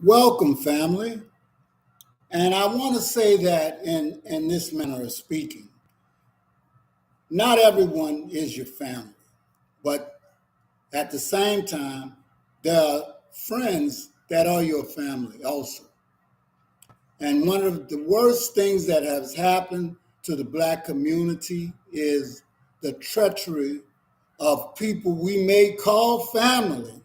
Welcome, family. And I want to say that in this manner of speaking, not everyone is your family, but at the same time, there are friends that are your family also. And one of the worst things that has happened to the Black community is the treachery of people we may call family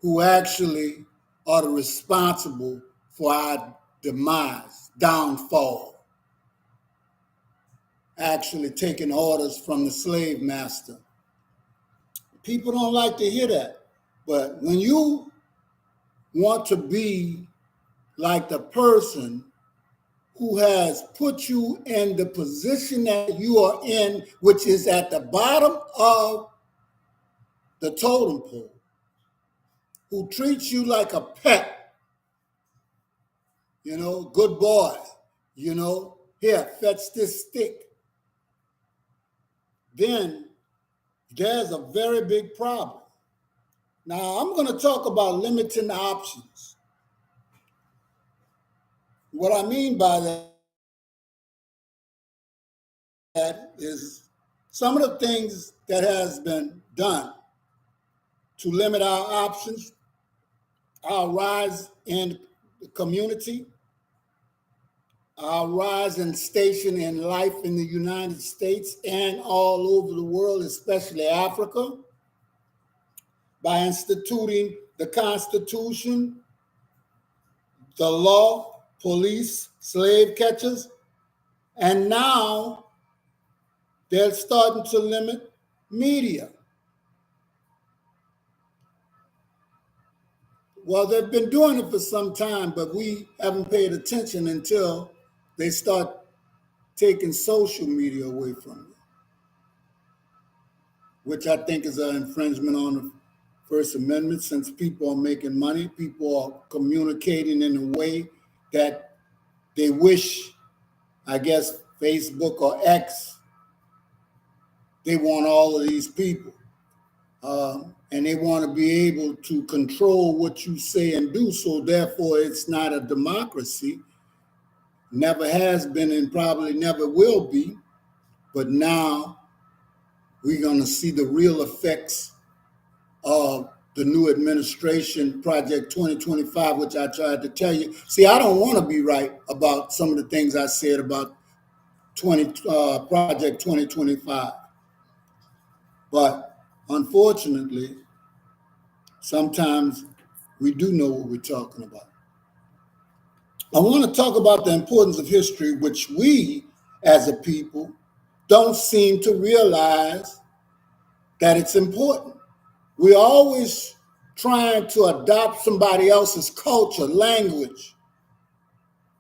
who actually are the responsible for our demise, downfall, actually taking orders from the slave master. People don't like to hear that. But when you want to be like the person who has put you in the position that you are in, which is at the bottom of the totem pole, who treats you like a pet, good boy, here, fetch this stick, then there's a very big problem. Now, I'm going to talk about limiting options. What I mean by that is some of the things that has been done to limit our options, our rise in the community, our rise in station in life in the United States and all over the world, especially Africa, by instituting the Constitution, the law, police, slave catchers, and now they're starting to limit media. Well, they've been doing it for some time, but we haven't paid attention until they start taking social media away from you, which I think is an infringement on the First Amendment since people are making money, people are communicating in a way that they wish, I guess, Facebook or X, they want all of these people. And they want to be able to control what you say and do. So therefore, it's not a democracy. Never has been and probably never will be. But now we're going to see the real effects of the new administration, Project 2025, which I tried to tell you. See, I don't want to be right about some of the things I said about Project 2025. But unfortunately, sometimes we do know what we're talking about. I want to talk about the importance of history, which we as a people don't seem to realize that it's important. We're always trying to adopt somebody else's culture, language,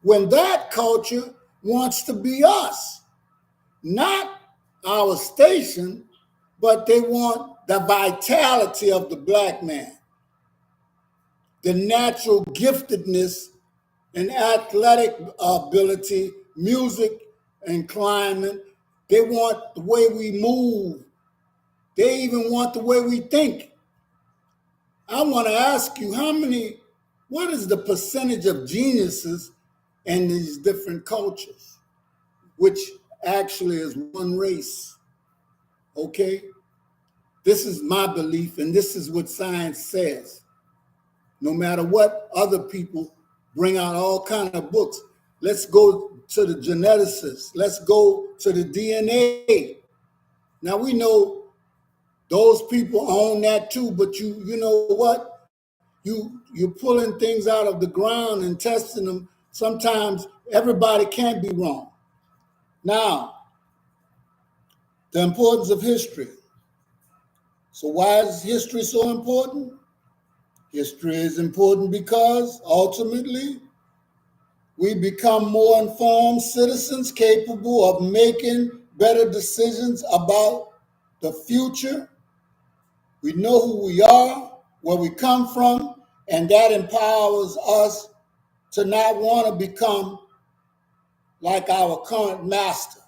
when that culture wants to be us, not our station, but they want the vitality of the Black man, the natural giftedness and athletic ability, music and climate. They want the way we move. They even want the way we think. I want to ask you, what is the percentage of geniuses in these different cultures, which actually is one race? Okay? This is my belief, and this is what science says. No matter what other people bring out all kind of books. Let's go to the geneticists. Let's go to the DNA. Now we know those people own that too, but you know what? You're pulling things out of the ground and testing them. Sometimes everybody can't be wrong. Now, the importance of history. So why is history so important? History is important because ultimately we become more informed citizens capable of making better decisions about the future. We know who we are, where we come from, and that empowers us to not want to become like our current master,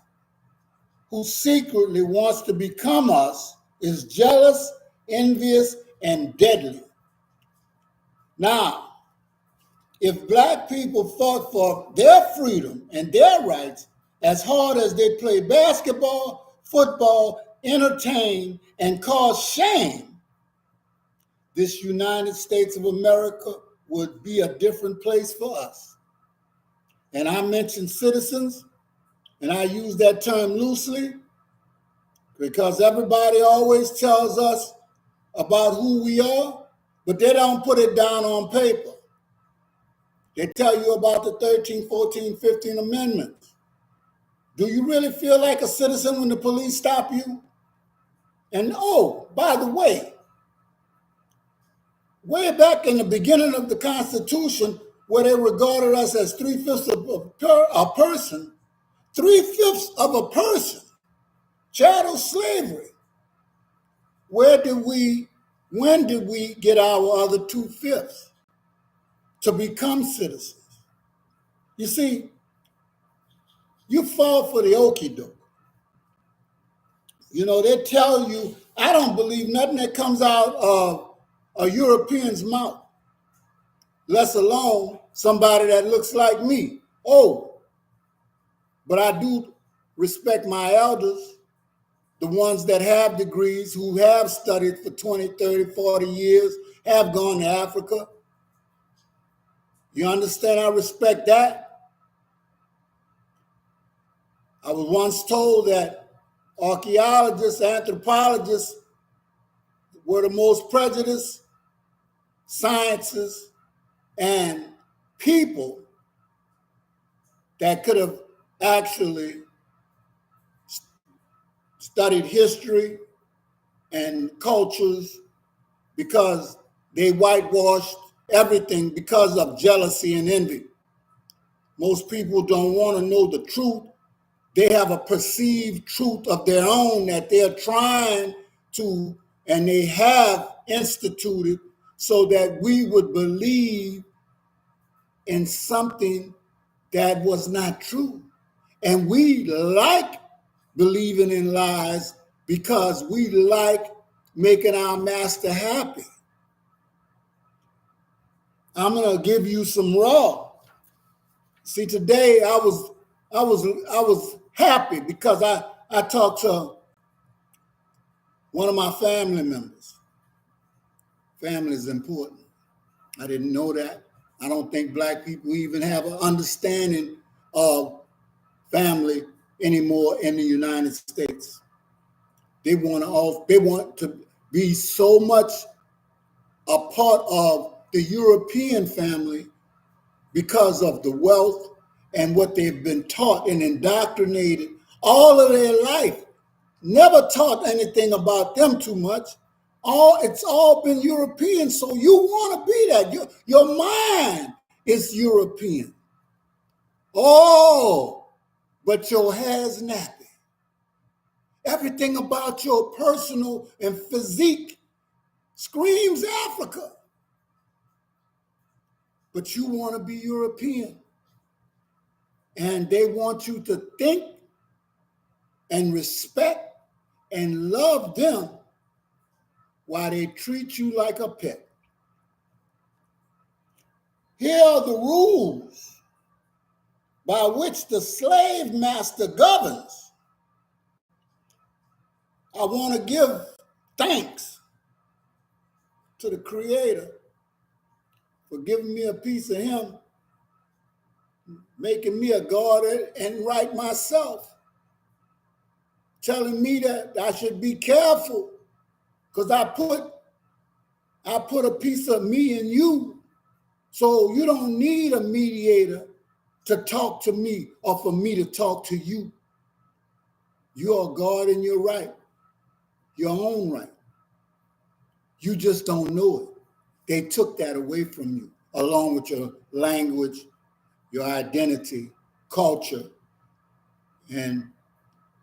who secretly wants to become us, is jealous, envious, and deadly. Now, if black people fought for their freedom and their rights as hard as they play basketball, football, entertain, and cause shame, this United States of America would be a different place for us. And I mentioned citizens, and I use that term loosely because everybody always tells us about who we are, but they don't put it down on paper. They tell you about the 13, 14, 15 amendments. Do you really feel like a citizen when the police stop you? And oh, by the way back in the beginning of the Constitution, where they regarded us as 3/5 of a person, 3/5 of a person, chattel slavery. When did we get our other 2/5 to become citizens? You see, you fall for the okie doke. You know, they tell you, I don't believe nothing that comes out of a European's mouth, let alone somebody that looks like me. Oh, but I do respect my elders, the ones that have degrees, who have studied for 20, 30, 40 years, have gone to Africa. You understand? I respect that. I was once told that archaeologists, anthropologists were the most prejudiced sciences and people that could have actually studied history and cultures, because they whitewashed everything because of jealousy and envy. Most people don't want to know the truth. They have a perceived truth of their own that they're trying to, and they have instituted so that we would believe in something that was not true. And we like believing in lies because we like making our master happy. I'm going to give you some raw. See, today I was happy because I talked to one of my family members. Family is important. I didn't know that. I don't think black people even have an understanding of family anymore in the United States. They want to be so much a part of the European family because of the wealth and what they've been taught and indoctrinated all of their life. Never taught anything about them too much. It's all been European, so you want to be that. Your mind is European. Oh, but your hair's nappy. Everything about your personal and physique screams Africa. But you want to be European. And they want you to think and respect and love them while they treat you like a pet. Here are the rules by which the slave master governs. I want to give thanks to the Creator for giving me a piece of Him, making me a God and right myself, telling me that I should be careful because I put a piece of me in you, so you don't need a mediator to talk to me or for me to talk to you. You're God and you're right, your own right. You just don't know it. They took that away from you, along with your language, your identity, culture, and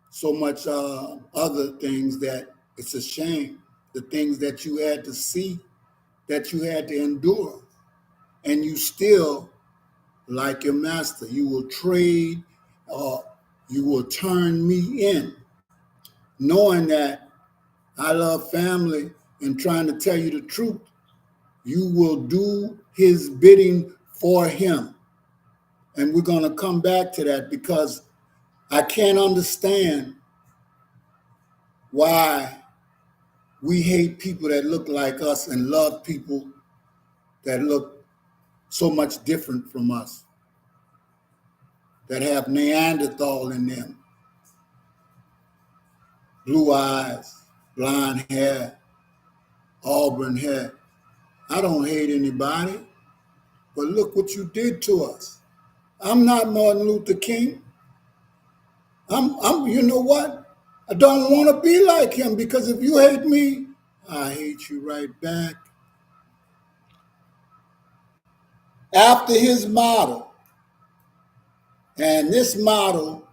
so much other things that it's a shame. The things that you had to see, that you had to endure, and you still, like your master, you will trade or you will turn me in, knowing that I love family and trying to tell you the truth. you will do his bidding for him. And we're going to come back to that because I can't understand why we hate people that look like us and love people that look so much different from us, that have Neanderthal in them, blue eyes, blonde hair, auburn hair. I don't hate anybody, but look what you did to us. I'm not Martin Luther King. You know what? I don't want to be like him because if you hate me, I hate you right back. After his model, and this model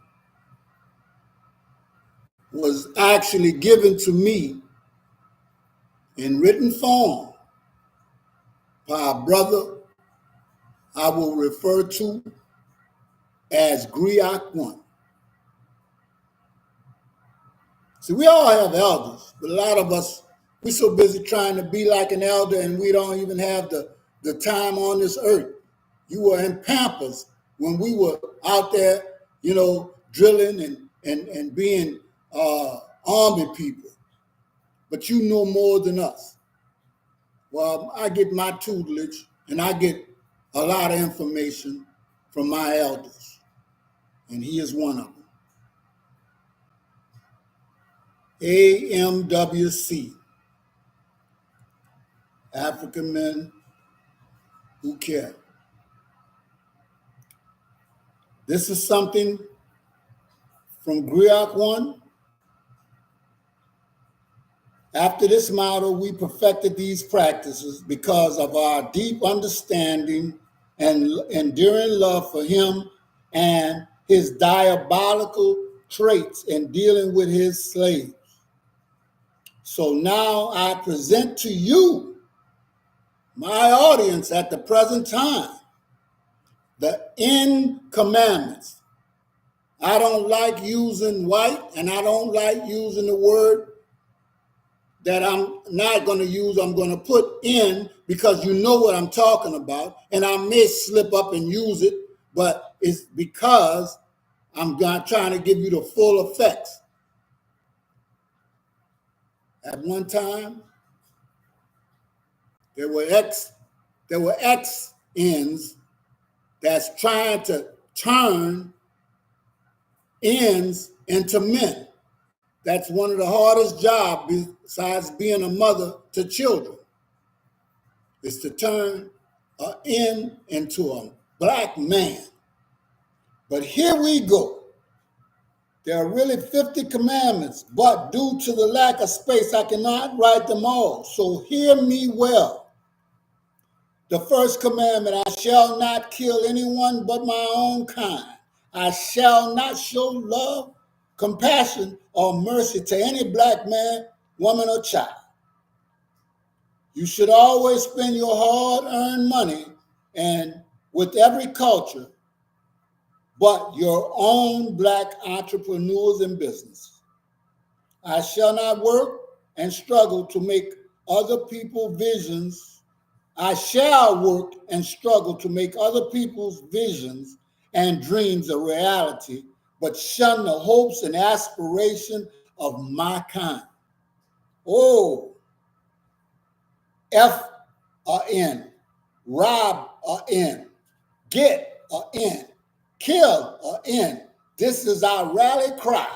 was actually given to me in written form by a brother I will refer to as Griot One. See, we all have elders, but a lot of us, we're so busy trying to be like an elder and we don't even have the time on this earth. You were in Pampas when we were out there, drilling and being army people. But you know more than us. Well, I get my tutelage and I get a lot of information from my elders, and he is one of them. AMWC, African Men Who Care. This is something from Griot One. After this model, we perfected these practices because of our deep understanding and enduring love for him and his diabolical traits in dealing with his slaves. So now I present to you, my audience at the present time, the 10 commandments. I don't like using white, and I don't like using the word that I'm not going to use. I'm going to put in because you know what I'm talking about, and I may slip up and use it, but it's because I'm not trying to give you the full effects. At one time, there were ex-ins that's trying to turn ends into men. That's one of the hardest jobs besides being a mother to children, is to turn an end into a black man. But here we go. There are really 50 commandments, but due to the lack of space, I cannot write them all. So hear me well. The first commandment, I shall not kill anyone but my own kind. I shall not show love, compassion, or mercy to any black man, woman, or child. You should always spend your hard-earned money and with every culture but your own black entrepreneurs and business. I shall not work and struggle to make other people's visions. I shall work and struggle to make other people's visions and dreams a reality, but shun the hopes and aspirations of my kind. Oh, F a N, rob a N, get a N, kill a N. This is our rally cry.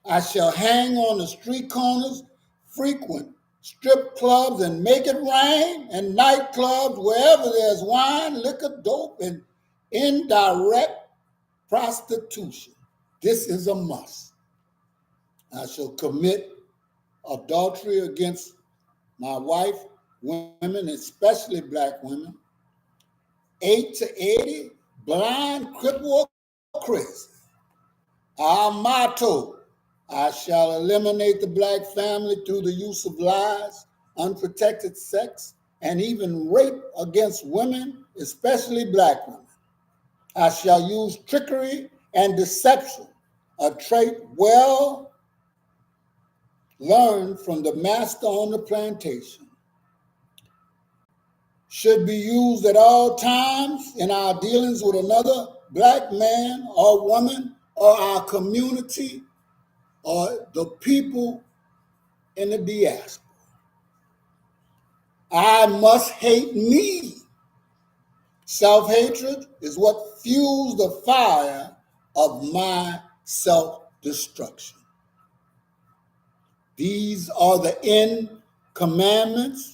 I shall hang on the street corners, frequent strip clubs and make it rain, and nightclubs wherever there's wine, liquor, dope, and indirect prostitution. This is a must. I shall commit adultery against my wife, women, especially black women, 8 to 80, blind, crippled, or crazy. Our motto, I shall eliminate the black family through the use of lies, unprotected sex, and even rape against women, especially black women. I shall use trickery and deception, a trait well learned from the master on the plantation. should be used at all times in our dealings with another black man or woman or our community or the people in the diaspora. I must hate me. Self-hatred is what fuels the fire of my self-destruction. These are the end commandments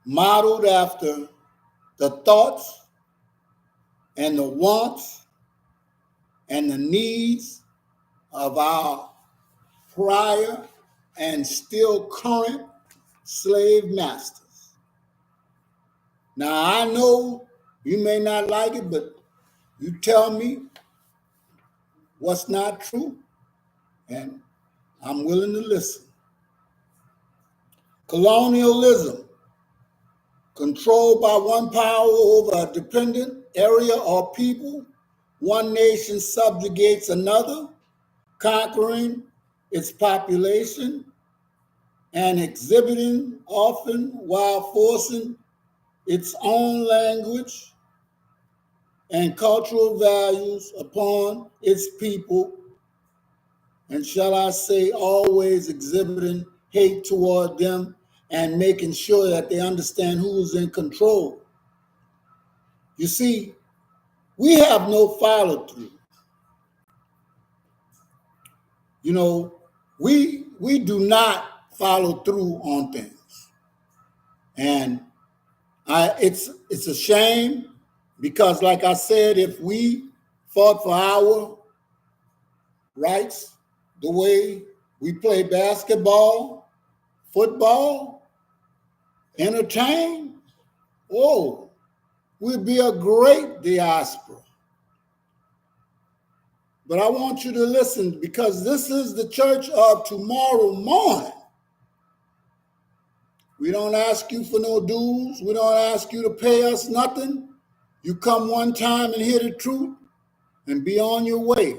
modeled after the thoughts and the wants and the needs of our prior and still current slave masters. Now, I know you may not like it, but you tell me what's not true, and I'm willing to listen. Colonialism, controlled by one power over a dependent area or people, one nation subjugates another, conquering its population and exhibiting often while forcing its own language and cultural values upon its people, and shall I say, always exhibiting hate toward them and making sure that they understand who's in control. You see, we have no follow through. You know, we do not follow through on things. And it's a shame because, like I said, if we fought for our rights the way we play basketball, football, entertain, oh, we'd be a great diaspora. But I want you to listen because this is the church of tomorrow morning. We don't ask you for no dues. We don't ask you to pay us nothing. You come one time and hear the truth and be on your way.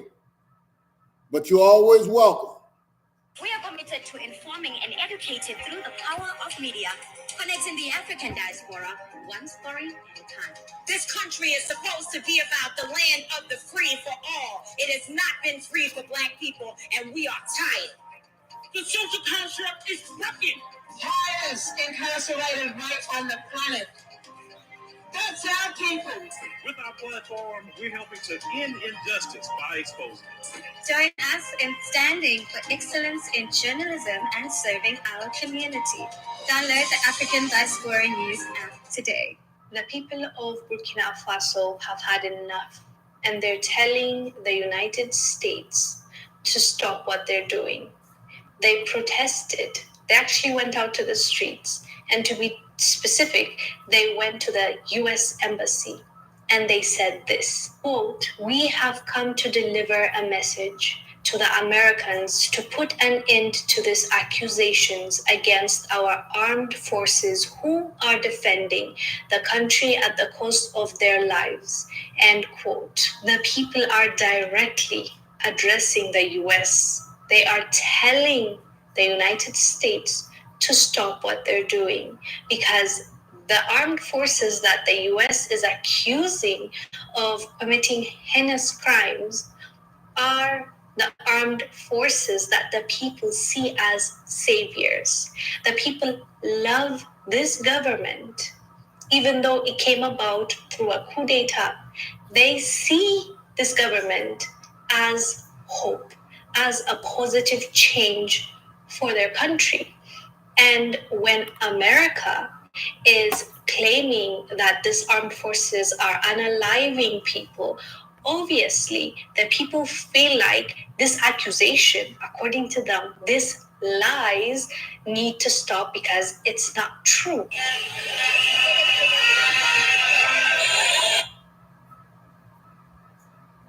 But you're always welcome. We are committed to informing and educating through the power of media, connecting the African diaspora one story at a time. This country is supposed to be about the land of the free for all. It has not been free for black people, and we are tired. The social construct is broken. Highest incarcerated rate on the planet. That's our people. With our platform, we're helping to end injustice by exposing it. Join us in standing for excellence in journalism and serving our community. Download the African Diaspora News app today. The people of Burkina Faso have had enough, and they're telling the United States to stop what they're doing. They protested. They actually went out to the streets, and to be specific, they went to the U.S. Embassy and they said this, quote, "We have come to deliver a message to the Americans to put an end to these accusations against our armed forces who are defending the country at the cost of their lives," end quote. The people are directly addressing the U.S. They are telling the United States to stop what they're doing because the armed forces that the U.S. is accusing of committing heinous crimes are the armed forces that the people see as saviors. The people love this government, even though it came about through a coup d'etat. They see this government as hope, as a positive change for their country. And when America is claiming that these armed forces are unaliving people, obviously the people feel like this accusation, according to them, these lies need to stop because it's not true.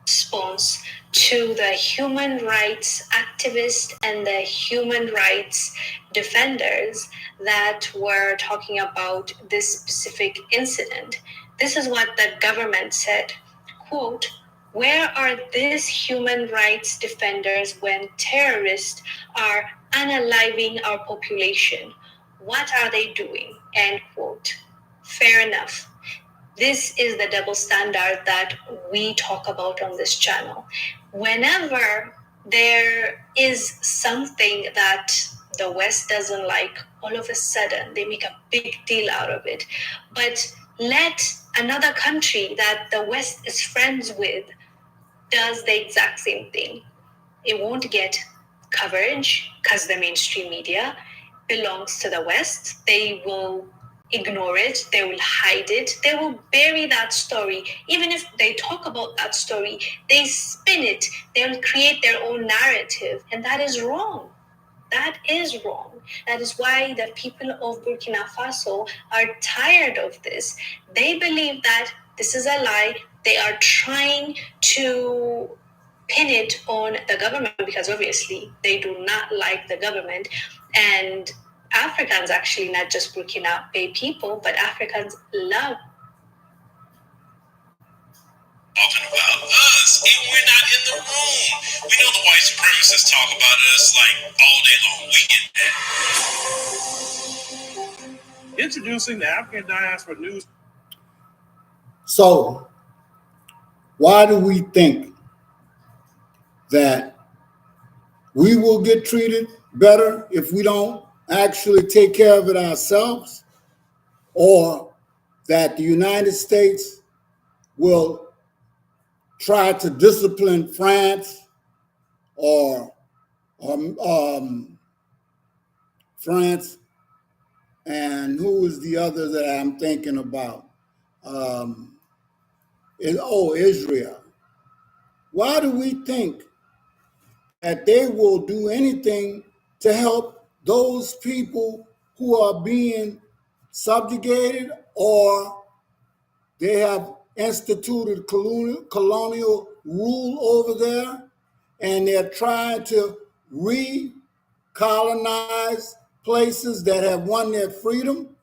Response to the human rights activists and the human rights defenders that were talking about this specific incident. This is what the government said, quote, "Where are these human rights defenders when terrorists are unaliving our population? What are they doing? End quote. Fair enough. This is the double standard that we talk about on this channel. Whenever there is something that the West doesn't like, all of a sudden they make a big deal out of it. But let another country that the West is friends with does the exact same thing. It won't get coverage because the mainstream media belongs to the West. They will ignore it, they will hide it, they will bury that story. Even if they talk about that story, they spin it, they'll create their own narrative, and that is wrong. That is wrong. That is why the people of Burkina Faso are tired of this. They believe that this is a lie. They are trying to pin it on the government because obviously they do not like the government. And Africans, actually, not just Burkina Faso people, but Africans love talking about us, and we're not in the room. We know the white supremacists talk about us like all day long. We get that. Introducing the African Diaspora News. So, why do we think that we will get treated better if we don't actually take care of it ourselves, or that the United States will try to discipline France or France, and who is the other that I'm thinking about? Israel. Why do we think that they will do anything to help those people who are being subjugated, or they have instituted colonial rule over there, and they're trying to recolonize places that have won their freedom?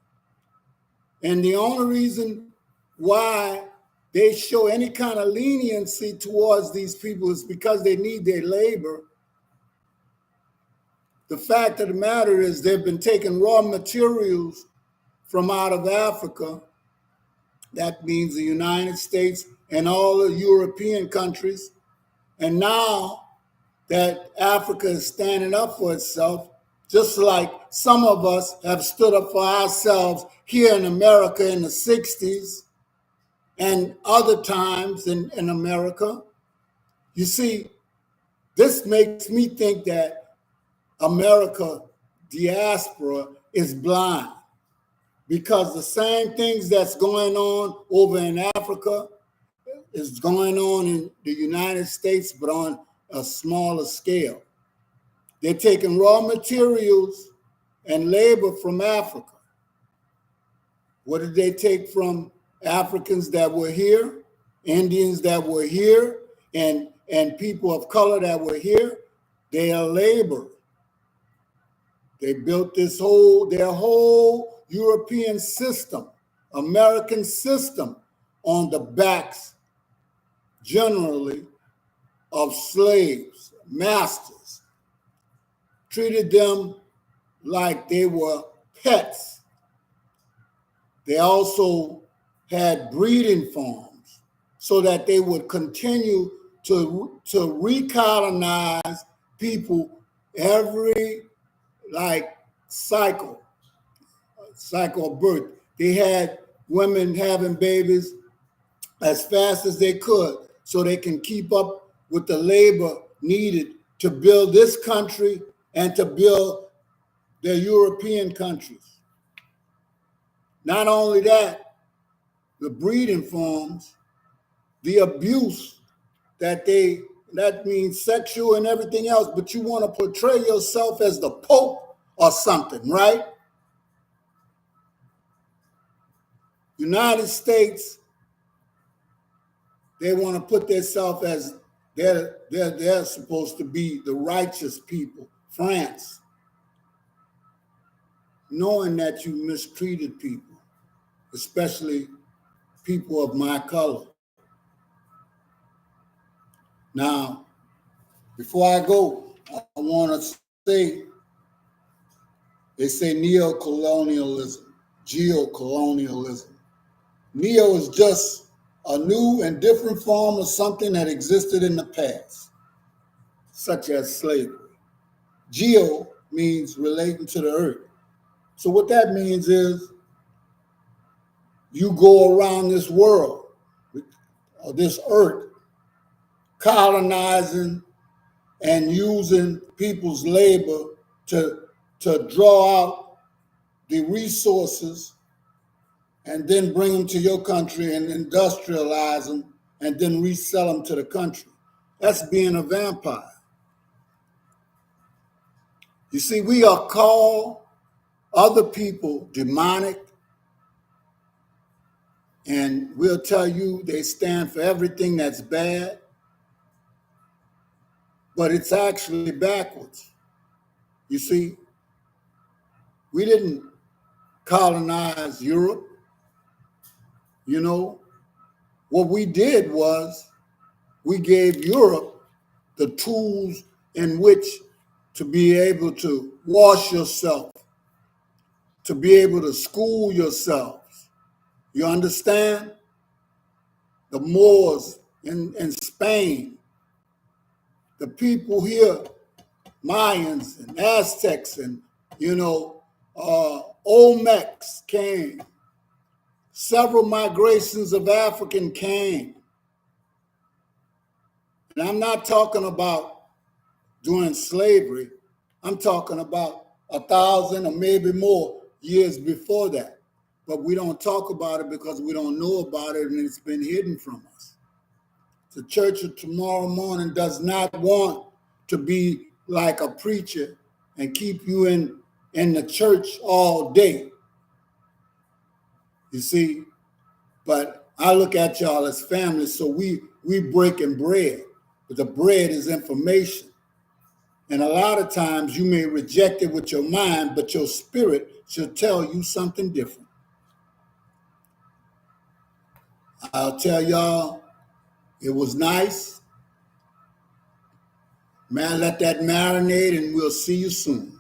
And the only reason why they show any kind of leniency towards these people is because they need their labor. The fact of the matter is they've been taking raw materials from out of Africa. That means the United States and all the European countries. And now that Africa is standing up for itself, just like some of us have stood up for ourselves here in America in the 60s and other times in America. You see, this makes me think that America diaspora is blind, because the same things that's going on over in Africa is going on in the United States, but on a smaller scale. They're taking raw materials and labor from Africa. What did they take from Africans that were here, Indians that were here, and people of color that were here? They are labor. They built their whole European system, American system, on the backs, generally, of slaves, masters. Treated them like they were pets. They also had breeding farms so that they would continue to recolonize people every cycle of birth. They had women having babies as fast as they could so they can keep up with the labor needed to build this country and to build their European countries. Not only that, the breeding farms, the abuse that means sexual and everything else, but you want to portray yourself as the Pope or something, right? United States, they want to put themselves as they're supposed to be the righteous people. France, knowing that you mistreated people, especially people of my color. Now, before I go, I want to say They say neocolonialism, geocolonialism. Neo is just a new and different form of something that existed in the past, such as slavery. Geo means relating to the earth. So what that means is you go around this world, or this earth, colonizing and using people's labor to draw out the resources and then bring them to your country and industrialize them and then resell them to the country. That's being a vampire. You see, we are called other people demonic, and we'll tell you they stand for everything that's bad, but it's actually backwards. You see, we didn't colonize Europe. You know, what we did was we gave Europe the tools in which to be able to wash yourself, to be able to school yourselves. You understand? The Moors in Spain, the people here, Mayans and Aztecs and, Olmecs came. Several migrations of African came. And I'm not talking about during slavery. I'm talking about 1,000 or maybe more years before that. But we don't talk about it because we don't know about it and it's been hidden from us. The Church of Tomorrow Morning does not want to be like a preacher and keep you in the church all day. You see, but I look at y'all as family, so we breaking bread, but the bread is information. And a lot of times you may reject it with your mind, but your spirit should tell you something different. I'll tell y'all, it was nice. Man, let that marinate and we'll see you soon.